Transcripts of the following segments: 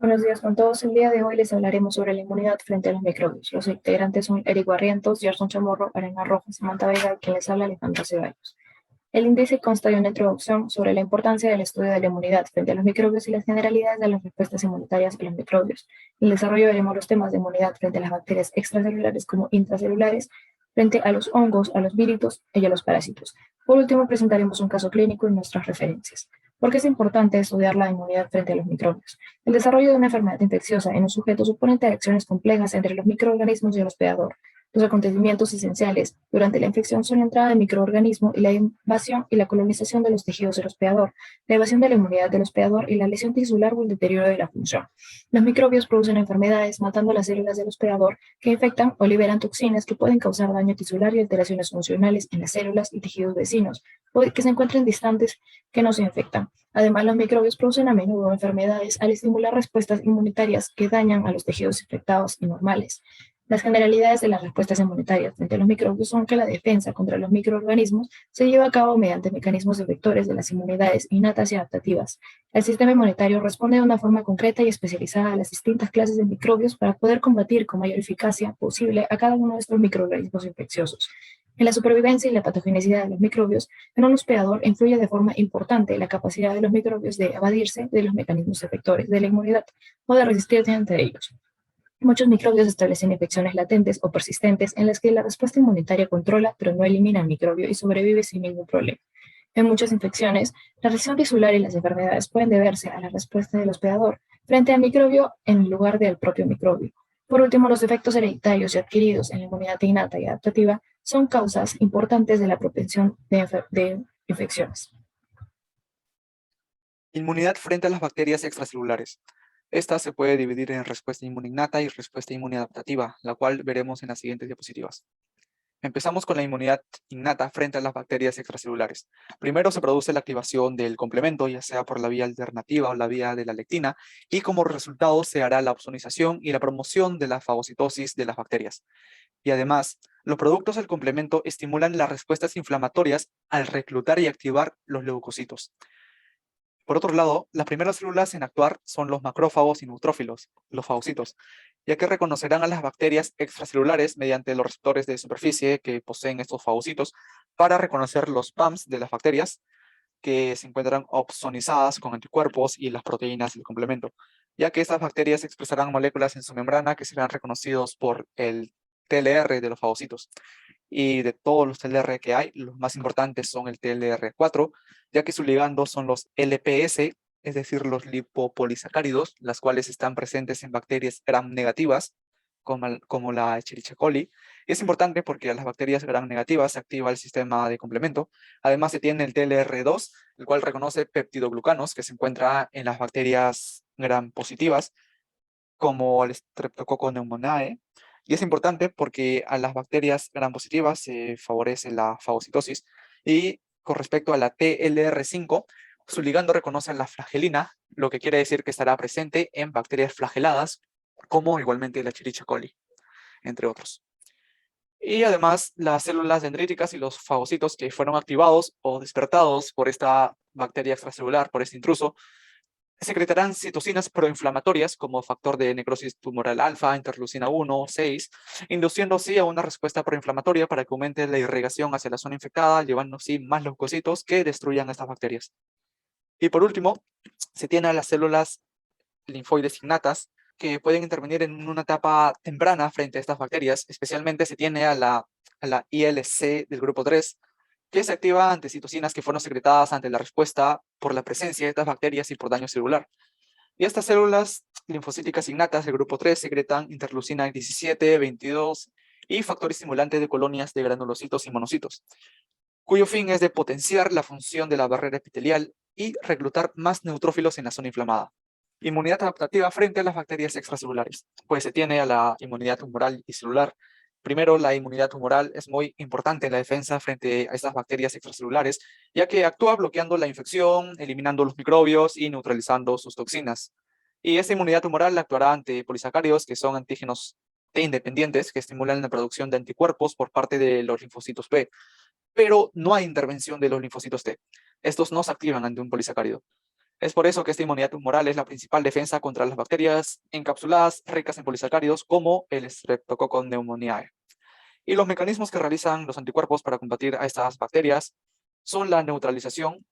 Buenos días con todos. El día de hoy les hablaremos sobre la inmunidad frente a los microbios. Los integrantes son Eric Barrientos, Gerson Chamorro, Arena Rojas, Samantha Vega, quien les habla Alejandra Ceballos. El índice consta de una introducción sobre la importancia del estudio de la inmunidad frente a los microbios y las generalidades de las respuestas inmunitarias a los microbios. En el desarrollo veremos los temas de inmunidad frente a las bacterias extracelulares como intracelulares, frente a los hongos, a los víridos y a los parásitos. Por último, presentaremos un caso clínico y nuestras referencias. ¿Por qué es importante estudiar la inmunidad frente a los microbios? El desarrollo de una enfermedad infecciosa en un sujeto supone interacciones complejas entre los microorganismos y el hospedador. Los acontecimientos esenciales durante la infección son la entrada del microorganismo y la invasión y la colonización de los tejidos del hospedador, la evasión de la inmunidad del hospedador y la lesión tisular o el deterioro de la función. Los microbios producen enfermedades matando las células del hospedador que infectan o liberan toxinas que pueden causar daño tisular y alteraciones funcionales en las células y tejidos vecinos o que se encuentren distantes que no se infectan. Además, los microbios producen a menudo enfermedades al estimular respuestas inmunitarias que dañan a los tejidos infectados y normales. Las generalidades de las respuestas inmunitarias frente a los microbios son que la defensa contra los microorganismos se lleva a cabo mediante mecanismos efectores de las inmunidades innatas y adaptativas. El sistema inmunitario responde de una forma concreta y especializada a las distintas clases de microbios para poder combatir con mayor eficacia posible a cada uno de estos microorganismos infecciosos. En la supervivencia y la patogenicidad de los microbios, en un hospedador influye de forma importante la capacidad de los microbios de evadirse de los mecanismos efectores de la inmunidad o de resistirse ante ellos. Muchos microbios establecen infecciones latentes o persistentes en las que la respuesta inmunitaria controla pero no elimina el microbio y sobrevive sin ningún problema. En muchas infecciones, la lesión tisular y las enfermedades pueden deberse a la respuesta del hospedador frente al microbio en lugar del propio microbio. Por último, los efectos hereditarios y adquiridos en la inmunidad innata y adaptativa son causas importantes de la propensión de infecciones. Inmunidad frente a las bacterias extracelulares. Esta se puede dividir en respuesta inmune innata y respuesta inmune adaptativa, la cual veremos en las siguientes diapositivas. Empezamos con la inmunidad innata frente a las bacterias extracelulares. Primero se produce la activación del complemento, ya sea por la vía alternativa o la vía de la lectina, y como resultado se hará la opsonización y la promoción de la fagocitosis de las bacterias. Y además, los productos del complemento estimulan las respuestas inflamatorias al reclutar y activar los leucocitos. Por otro lado, las primeras células en actuar son los macrófagos y neutrófilos, los fagocitos, ya que reconocerán a las bacterias extracelulares mediante los receptores de superficie que poseen estos fagocitos para reconocer los PAMs de las bacterias que se encuentran opsonizadas con anticuerpos y las proteínas del complemento, ya que estas bacterias expresarán moléculas en su membrana que serán reconocidos por el TLR de los fagocitos. Y de todos los TLR que hay, los más importantes son el TLR4, ya que su ligando son los LPS, es decir, los lipopolisacáridos, las cuales están presentes en bacterias gram negativas, como la Escherichia coli. Y es importante porque a las bacterias gram negativas se activa el sistema de complemento. Además se tiene el TLR2, el cual reconoce peptidoglucanos que se encuentra en las bacterias gram positivas, como el Streptococcus pneumoniae. Y es importante porque a las bacterias gram positivas se favorece la fagocitosis. Y con respecto a la TLR5, su ligando reconoce la flagelina, lo que quiere decir que estará presente en bacterias flageladas, como igualmente la Escherichia coli, entre otros. Y además, las células dendríticas y los fagocitos que fueron activados o despertados por esta bacteria extracelular, por este intruso, secretarán citocinas proinflamatorias como factor de necrosis tumoral alfa, interleucina 1, 6, induciendo así a una respuesta proinflamatoria para que aumente la irrigación hacia la zona infectada, llevando así más leucocitos que destruyan estas bacterias. Y por último, se tiene a las células linfoides innatas que pueden intervenir en una etapa temprana frente a estas bacterias. Especialmente se tiene a la ILC del grupo 3, que se activa ante citocinas que fueron secretadas ante la respuesta por la presencia de estas bacterias y por daño celular. Y estas células linfocíticas innatas del grupo 3 secretan interleucina 17, 22 y factor estimulante de colonias de granulocitos y monocitos, cuyo fin es de potenciar la función de la barrera epitelial y reclutar más neutrófilos en la zona inflamada. Inmunidad adaptativa frente a las bacterias extracelulares. Pues se tiene a la inmunidad tumoral y celular. Primero, la inmunidad tumoral es muy importante en la defensa frente a estas bacterias extracelulares, ya que actúa bloqueando la infección, eliminando los microbios y neutralizando sus toxinas. Y esta inmunidad tumoral actuará ante polisacáridos, que son antígenos T independientes, que estimulan la producción de anticuerpos por parte de los linfocitos B. Pero no hay intervención de los linfocitos T. Estos no se activan ante un polisacárido. Es por eso que esta inmunidad humoral es la principal defensa contra las bacterias encapsuladas ricas en polisacáridos como el Streptococcus pneumoniae. Y los mecanismos que realizan los anticuerpos para combatir a estas bacterias son la neutralización,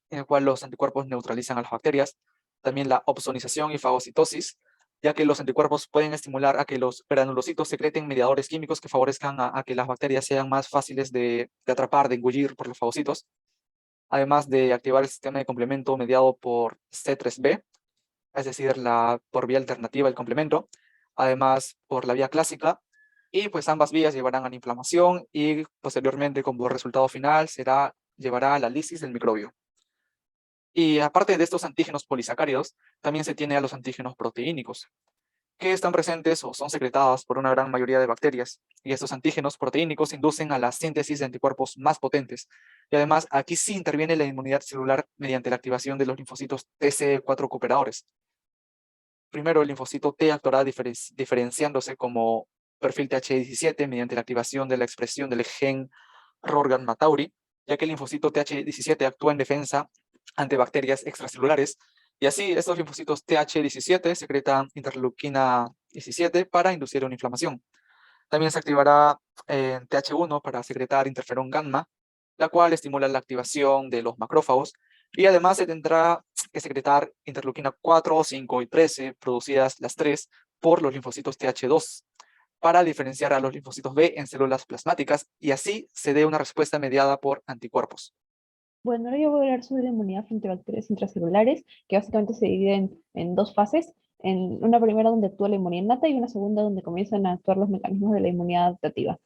en el cual los anticuerpos neutralizan a las bacterias, también la opsonización y fagocitosis, ya que los anticuerpos pueden estimular a que los granulocitos secreten mediadores químicos que favorezcan a que las bacterias sean más fáciles de atrapar, de engullir por los fagocitos, además de activar el sistema de complemento mediado por C3b, es decir, por vía alternativa el complemento, además por la vía clásica, y pues ambas vías llevarán a la inflamación y posteriormente como resultado final llevará a la lisis del microbio. Y aparte de estos antígenos polisacáridos, también se tiene a los antígenos proteínicos, que están presentes o son secretados por una gran mayoría de bacterias. Y estos antígenos proteínicos inducen a la síntesis de anticuerpos más potentes. Y además, aquí sí interviene la inmunidad celular mediante la activación de los linfocitos TCE4 cooperadores. Primero, el linfocito T actuará diferenciándose como perfil TH17 mediante la activación de la expresión del gen RORγ-Matauri, ya que el linfocito TH17 actúa en defensa ante bacterias extracelulares, y así estos linfocitos TH17 secretan interleuquina 17 para inducir una inflamación. También se activará TH1 para secretar interferón gamma, la cual estimula la activación de los macrófagos, y además se tendrá que secretar interleuquina 4, 5 y 13, producidas las tres por los linfocitos TH2, para diferenciar a los linfocitos B en células plasmáticas, y así se dé una respuesta mediada por anticuerpos. Bueno, ahora yo voy a hablar sobre la inmunidad frente a bacterias intracelulares, que básicamente se dividen en dos fases. En una primera donde actúa la inmunidad innata y una segunda donde comienzan a actuar los mecanismos de la inmunidad adaptativa.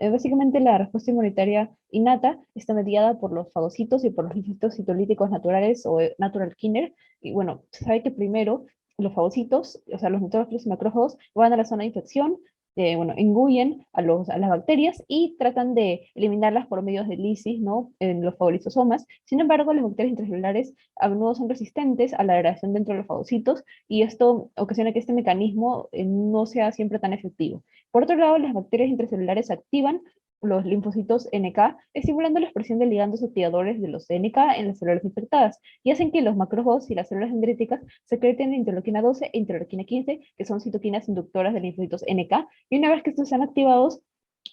Básicamente la respuesta inmunitaria innata está mediada por los fagocitos y por los linfocitos citolíticos naturales o natural killer. Y bueno, se sabe que primero los fagocitos, o sea, los neurófilos y macrófagos, van a la zona de infección, bueno, engullen a las bacterias y tratan de eliminarlas por medios de lisis, ¿no? En los fagolisosomas. Sin embargo, las bacterias intracelulares a menudo son resistentes a la degradación dentro de los fagocitos y esto ocasiona que este mecanismo no sea siempre tan efectivo. Por otro lado, las bacterias intracelulares activan los linfocitos NK, estimulando la expresión de ligandos activadores de los NK en las células infectadas, y hacen que los macrófagos y las células dendríticas secreten interleuquina 12 e interleuquina 15, que son citoquinas inductoras de linfocitos NK, y una vez que estos sean activados,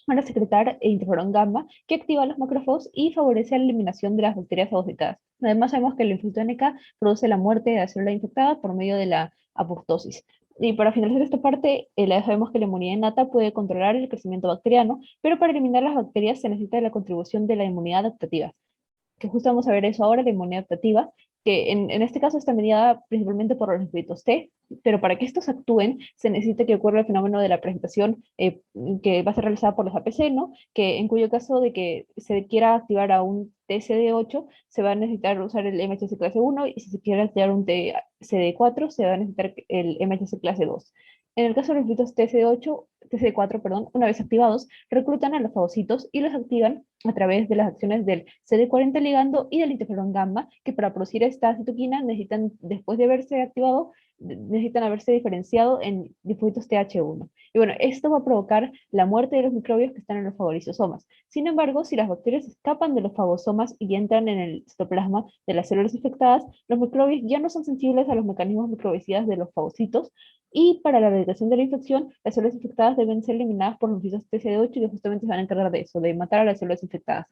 van a secretar interferón gamma, que activa los macrófagos y favorece la eliminación de las bacterias fagocitadas. Además, sabemos que el linfocito NK produce la muerte de la célula infectada por medio de la apoptosis. Y para finalizar esta parte, sabemos que la inmunidad innata puede controlar el crecimiento bacteriano, pero para eliminar las bacterias se necesita la contribución de la inmunidad adaptativa, que justo vamos a ver eso ahora, la inmunidad adaptativa, que en este caso está mediada principalmente por los linfocitos T, pero para que estos actúen se necesita que ocurra el fenómeno de la presentación que va a ser realizada por los APC, ¿no? Que en cuyo caso de que se quiera activar a un TCD8, se va a necesitar usar el MHC clase 1, y si se quiere activar un TCD4, se va a necesitar el MHC clase 2. En el caso de los linfocitos TCD4, perdón, una vez activados, reclutan a los fagocitos y los activan a través de las acciones del CD40 ligando y del interferón gamma, que para producir esta citoquina necesitan, después de haberse activado, necesitan haberse diferenciado en linfocitos TH1. Y bueno, esto va a provocar la muerte de los microbios que están en los fagolisosomas. Sin embargo, si las bacterias escapan de los fagosomas y entran en el citoplasma de las células infectadas, los microbios ya no son sensibles a los mecanismos microbicidas de los fagocitos, y para la erradicación de la infección, las células infectadas deben ser eliminadas por linfocitos TCD8, que justamente se van a encargar de eso, de matar a las células infectadas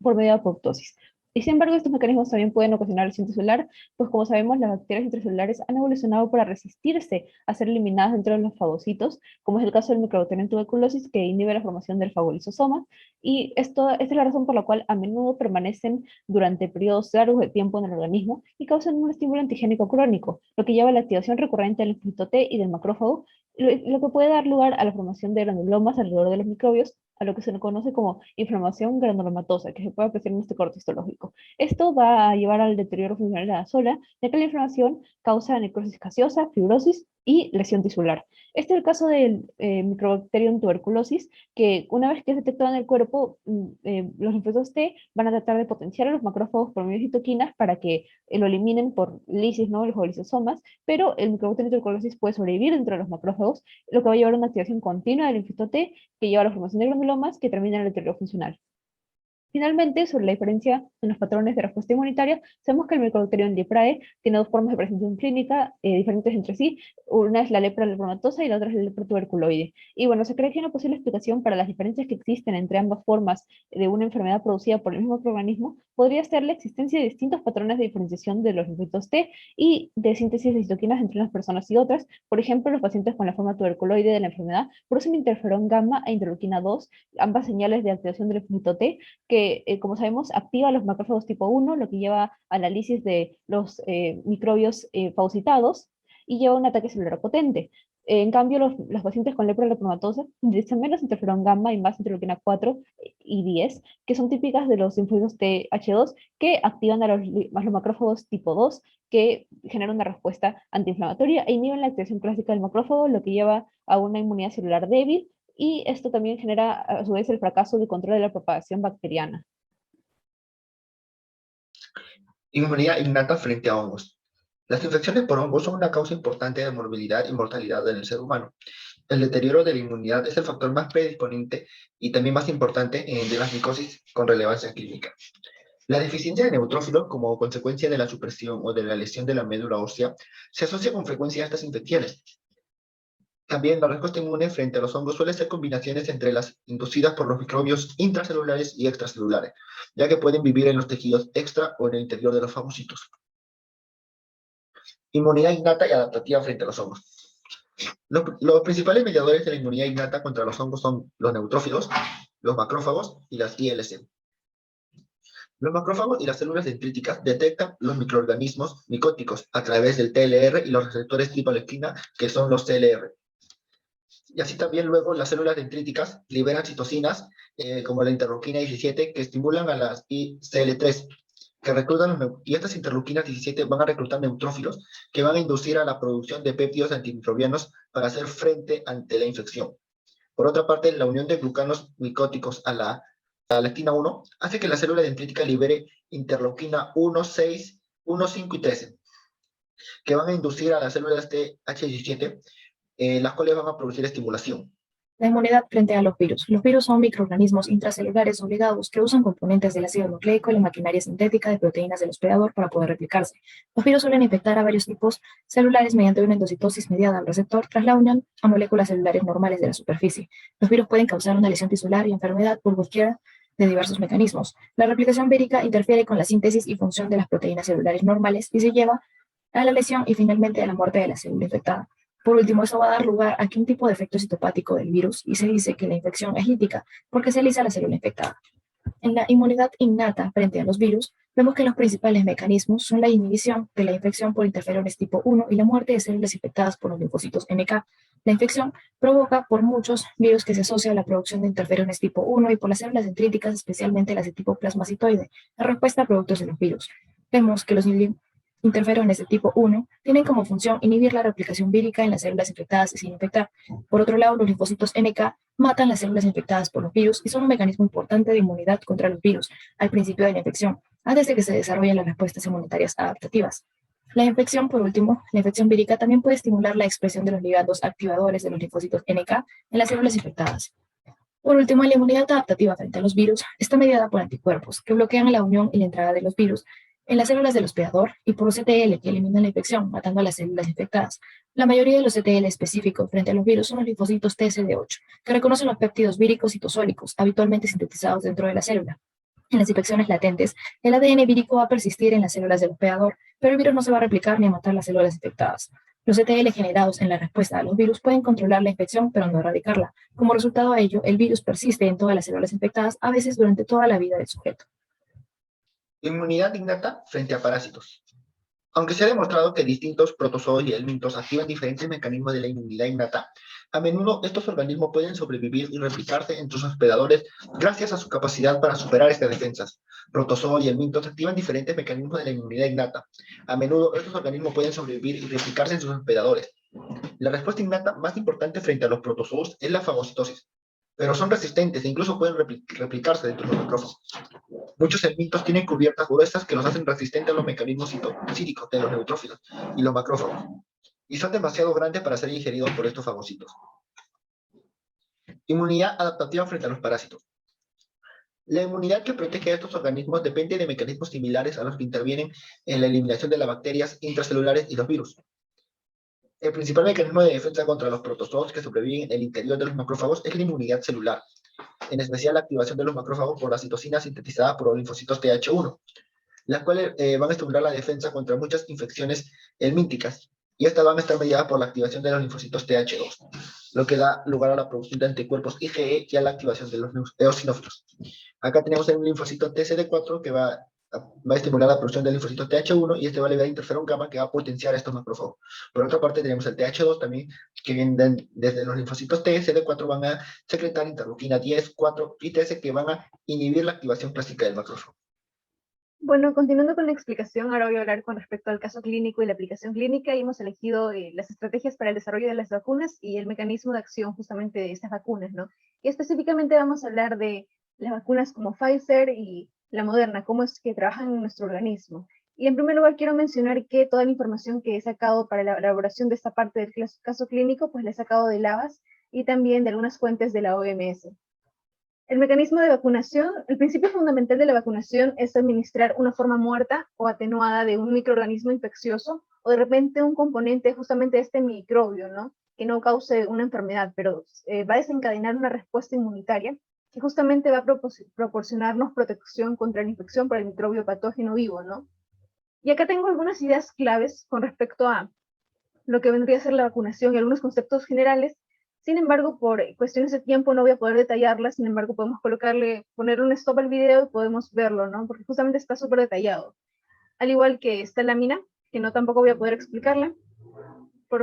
por medio de apoptosis. Y sin embargo, estos mecanismos también pueden ocasionar lesión celular, pues como sabemos, las bacterias intracelulares han evolucionado para resistirse a ser eliminadas dentro de los fagocitos, como es el caso del Mycobacterium tuberculosis, que inhibe la formación del fagolisosoma, y esta es la razón por la cual a menudo permanecen durante periodos largos de tiempo en el organismo y causan un estímulo antigénico crónico, lo que lleva a la activación recurrente del linfocito T y del macrófago, lo que puede dar lugar a la formación de granulomas alrededor de los microbios, a lo que se le conoce como inflamación granulomatosa, que se puede apreciar en este corte histológico. Esto va a llevar al deterioro funcional de la zona, ya que la inflamación causa necrosis gaseosa, fibrosis y lesión tisular. Este es el caso del Mycobacterium tuberculosis, que una vez que es detectado en el cuerpo, los linfocitos T van a tratar de potenciar a los macrófagos por medio de citoquinas para que lo eliminen por lisis, ¿no? Los fagolisosomas, pero el Mycobacterium tuberculosis puede sobrevivir dentro de los macrófagos, lo que va a llevar a una activación continua del linfocito T, que lleva a la formación de granulomas que termina en el deterioro funcional. Finalmente, sobre la diferencia en los patrones de respuesta inmunitaria, sabemos que el Mycobacterium leprae tiene dos formas de presentación clínica diferentes entre sí. Una es la lepra lepromatosa y la otra es la lepra tuberculoide. Y bueno, se cree que una posible explicación para las diferencias que existen entre ambas formas de una enfermedad producida por el mismo organismo podría ser la existencia de distintos patrones de diferenciación de los linfocitos T y de síntesis de citoquinas entre unas personas y otras. Por ejemplo, los pacientes con la forma tuberculoide de la enfermedad producen interferón gamma e interleuquina 2, ambas señales de activación del linfocito T, que, como sabemos, activa los macrófagos tipo 1, lo que lleva a la lisis de los microbios fagocitados y lleva a un ataque celular potente. En cambio, los pacientes con lepra lepromatosa utilizan menos interferón gamma y más interleuquina 4 y 10, que son típicas de los linfocitos TH2, que activan a los macrófagos tipo 2, que generan una respuesta antiinflamatoria e inhiben la activación clásica del macrófago, lo que lleva a una inmunidad celular débil, y esto también genera a su vez el fracaso del control de la propagación bacteriana. Inmunidad innata frente a hongos. Las infecciones por hongos son una causa importante de morbilidad y mortalidad en el ser humano. El deterioro de la inmunidad es el factor más predisponente y también más importante de las micosis con relevancia clínica. La deficiencia de neutrófilos como consecuencia de la supresión o de la lesión de la médula ósea se asocia con frecuencia a estas infecciones. También la respuesta inmune frente a los hongos suele ser combinaciones entre las inducidas por los microbios intracelulares y extracelulares, ya que pueden vivir en los tejidos extra o en el interior de los fagocitos. Inmunidad innata y adaptativa frente a los hongos. Los principales mediadores de la inmunidad innata contra los hongos son los neutrófilos, los macrófagos y las ILC. Los macrófagos y las células dendríticas detectan los microorganismos micóticos a través del TLR y los receptores tipo leptina, que son los CLR. Y así también luego las células dendríticas liberan citocinas, como la interleuquina 17, que estimulan a las ICL3, que reclutan y estas interleuquinas 17 van a reclutar neutrófilos que van a inducir a la producción de péptidos antimicrobianos para hacer frente ante la infección. Por otra parte, la unión de glucanos micóticos a la lectina 1 hace que la célula dendrítica libere interleuquina 1, 6, 1, 5 y 13, que van a inducir a las células TH17, las cuales van a producir estimulación. La inmunidad frente a los virus. Los virus son microorganismos intracelulares obligados que usan componentes del ácido nucleico y la maquinaria sintética de proteínas del hospedador para poder replicarse. Los virus suelen infectar a varios tipos celulares mediante una endocitosis mediada al receptor tras la unión a moléculas celulares normales de la superficie. Los virus pueden causar una lesión tisular y enfermedad por cualquiera de diversos mecanismos. La replicación vírica interfiere con la síntesis y función de las proteínas celulares normales y se lleva a la lesión y finalmente a la muerte de la célula infectada. Por último, eso va a dar lugar a que un tipo de efecto citopático del virus, y se dice que la infección es lítica porque se lisa la célula infectada. En la inmunidad innata frente a los virus, vemos que los principales mecanismos son la inhibición de la infección por interferones tipo 1 y la muerte de células infectadas por los linfocitos NK. La infección provoca por muchos virus que se asocia a la producción de interferones tipo 1 y por las células dendríticas, especialmente las de tipo plasmacitoide, la respuesta a productos de los virus. Vemos que los interferones de tipo 1 tienen como función inhibir la replicación vírica en las células infectadas y sin infectar. Por otro lado, los linfocitos NK matan las células infectadas por los virus y son un mecanismo importante de inmunidad contra los virus al principio de la infección, antes de que se desarrollen las respuestas inmunitarias adaptativas. La infección, por último, la infección vírica también puede estimular la expresión de los ligandos activadores de los linfocitos NK en las células infectadas. Por último, la inmunidad adaptativa frente a los virus está mediada por anticuerpos que bloquean la unión y la entrada de los virus en las células del hospedador y por CTL que eliminan la infección, matando a las células infectadas. La mayoría de los CTL específicos frente a los virus son los linfocitos TCD8, que reconocen los péptidos víricos citosólicos, habitualmente sintetizados dentro de la célula. En las infecciones latentes, el ADN vírico va a persistir en las células del hospedador, pero el virus no se va a replicar ni a matar las células infectadas. Los CTL generados en la respuesta a los virus pueden controlar la infección, pero no erradicarla. Como resultado de ello, el virus persiste en todas las células infectadas, a veces durante toda la vida del sujeto. Inmunidad innata frente a parásitos. Aunque se ha demostrado que distintos protozoos y helmintos activan diferentes mecanismos de la inmunidad innata, a menudo estos organismos pueden sobrevivir y replicarse en sus hospedadores gracias a su capacidad para superar estas defensas. Protozoos y helmintos activan diferentes mecanismos de la inmunidad innata. A menudo estos organismos pueden sobrevivir y replicarse en sus hospedadores. La respuesta innata más importante frente a los protozoos es la fagocitosis, pero son resistentes e incluso pueden replicarse dentro de los macrófagos. Muchos helmintos tienen cubiertas gruesas que los hacen resistentes a los mecanismos cíticos de los neutrófilos y los macrófagos, y son demasiado grandes para ser ingeridos por estos fagocitos. Inmunidad adaptativa frente a los parásitos. La inmunidad que protege a estos organismos depende de mecanismos similares a los que intervienen en la eliminación de las bacterias intracelulares y los virus. El principal mecanismo de defensa contra los protozoos que sobreviven en el interior de los macrófagos es la inmunidad celular, en especial la activación de los macrófagos por la citocina sintetizada por los linfocitos Th1, las cuales van a estimular la defensa contra muchas infecciones helmínticas, y estas van a estar mediadas por la activación de los linfocitos Th2, lo que da lugar a la producción de anticuerpos IgE y a la activación de los eosinófilos. Acá tenemos el linfocito TCD4 que va a estimular la producción del linfocito Th1 y este va a liberar interferón gamma que va a potenciar estos macrófagos. Por otra parte tenemos el Th2 también, que vienen desde los linfocitos TCD4 van a secretar interleuquina 10, 4 y 13 que van a inhibir la activación clásica del macrófago. Bueno, continuando con la explicación, ahora voy a hablar con respecto al caso clínico y la aplicación clínica, y hemos elegido las estrategias para el desarrollo de las vacunas y el mecanismo de acción justamente de estas vacunas, ¿no? Y específicamente vamos a hablar de las vacunas como Pfizer y la Moderna, cómo es que trabajan en nuestro organismo. Y en primer lugar quiero mencionar que toda la información que he sacado para la elaboración de esta parte del caso clínico, pues la he sacado de LAVAS y también de algunas fuentes de la OMS. El mecanismo de vacunación, el principio fundamental de la vacunación es administrar una forma muerta o atenuada de un microorganismo infeccioso o de repente un componente justamente de este microbio, ¿no? Que no cause una enfermedad, pero va a desencadenar una respuesta inmunitaria que justamente va a proporcionarnos protección contra la infección por el microbio patógeno vivo, ¿no? Y acá tengo algunas ideas claves con respecto a lo que vendría a ser la vacunación y algunos conceptos generales. Sin embargo, por cuestiones de tiempo no voy a poder detallarlas, sin embargo podemos poner un stop al video y podemos verlo, ¿no? Porque justamente está súper detallado. Al igual que esta lámina, que no tampoco voy a poder explicarla,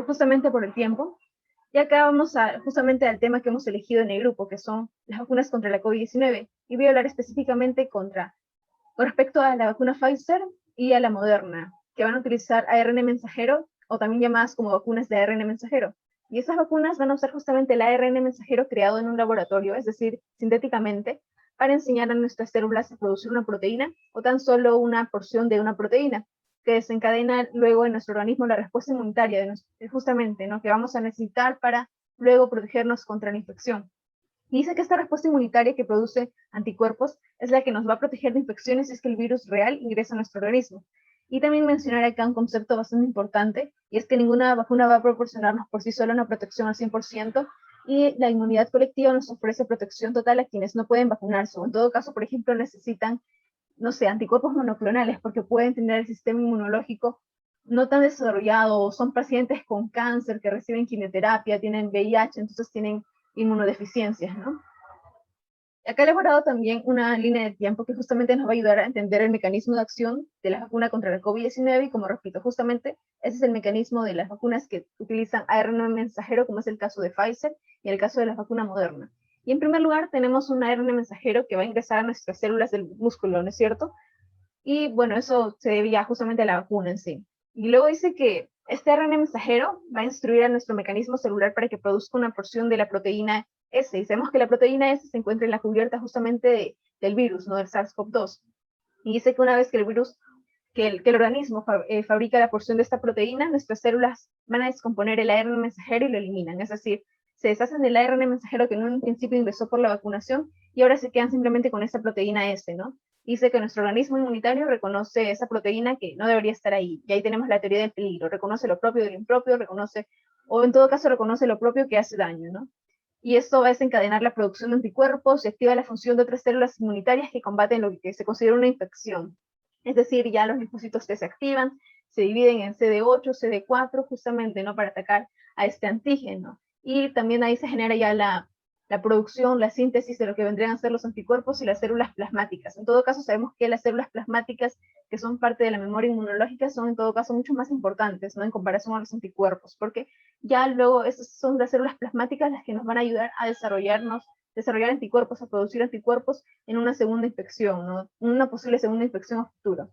justamente por el tiempo. Y acá vamos justamente al tema que hemos elegido en el grupo, que son las vacunas contra la COVID-19. Y voy a hablar específicamente con respecto a la vacuna Pfizer y a la Moderna, que van a utilizar ARN mensajero, o también llamadas como vacunas de ARN mensajero. Y esas vacunas van a usar justamente el ARN mensajero creado en un laboratorio, es decir, sintéticamente, para enseñar a nuestras células a producir una proteína o tan solo una porción de una proteína, que desencadena luego en nuestro organismo la respuesta inmunitaria, justamente, ¿no? Que vamos a necesitar para luego protegernos contra la infección. Y dice que esta respuesta inmunitaria que produce anticuerpos es la que nos va a proteger de infecciones si es que el virus real ingresa a nuestro organismo. Y también mencionar acá un concepto bastante importante, y es que ninguna vacuna va a proporcionarnos por sí sola una protección al 100%, y la inmunidad colectiva nos ofrece protección total a quienes no pueden vacunarse, o en todo caso, por ejemplo, necesitan, no sé, anticuerpos monoclonales, porque pueden tener el sistema inmunológico no tan desarrollado, o son pacientes con cáncer que reciben quimioterapia, tienen VIH, entonces tienen inmunodeficiencias, ¿no? Acá he elaborado también una línea de tiempo que justamente nos va a ayudar a entender el mecanismo de acción de la vacuna contra la COVID-19 y como repito, justamente ese es el mecanismo de las vacunas que utilizan ARN mensajero, como es el caso de Pfizer y el caso de la vacuna Moderna. Y en primer lugar tenemos un ARN mensajero que va a ingresar a nuestras células del músculo, ¿no es cierto? Y bueno, eso se debe ya justamente a la vacuna en sí. Y luego dice que este ARN mensajero va a instruir a nuestro mecanismo celular para que produzca una porción de la proteína S. Y sabemos que la proteína S se encuentra en la cubierta justamente del virus, ¿no? Del SARS-CoV-2. Y dice que una vez que el virus, que el organismo fabrica la porción de esta proteína, nuestras células van a descomponer el ARN mensajero y lo eliminan. Es decir, se deshacen del ARN mensajero que en un principio ingresó por la vacunación y ahora se quedan simplemente con esa proteína S, ¿no? Dice que nuestro organismo inmunitario reconoce esa proteína que no debería estar ahí. Y ahí tenemos la teoría del peligro. Reconoce lo propio de lo impropio, o en todo caso reconoce lo propio que hace daño, ¿no? Y esto va a desencadenar la producción de anticuerpos y activa la función de otras células inmunitarias que combaten lo que se considera una infección. Es decir, ya los linfocitos T se activan, se dividen en CD8, CD4, justamente, ¿no? Para atacar a este antígeno. Y también ahí se genera ya la producción, la síntesis de lo que vendrían a ser los anticuerpos y las células plasmáticas. En todo caso, sabemos que las células plasmáticas, que son parte de la memoria inmunológica, son en todo caso mucho más importantes, ¿no? En comparación a los anticuerpos, porque ya luego esas son las células plasmáticas las que nos van a ayudar a desarrollar anticuerpos, a producir anticuerpos en una segunda infección, ¿no? Una posible segunda infección a futuro.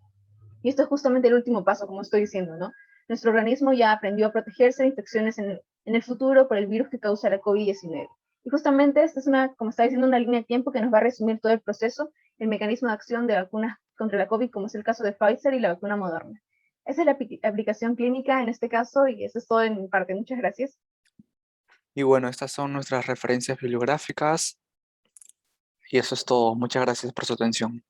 Y esto es justamente el último paso, como estoy diciendo, ¿no? Nuestro organismo ya aprendió a protegerse de infecciones en el futuro por el virus que causa la COVID-19. Y justamente esta es como está diciendo, una línea de tiempo que nos va a resumir todo el proceso, el mecanismo de acción de vacunas contra la COVID, como es el caso de Pfizer y la vacuna Moderna. Esa es la aplicación clínica en este caso, y eso es todo en mi parte. Muchas gracias. Y bueno, estas son nuestras referencias bibliográficas. Y eso es todo. Muchas gracias por su atención.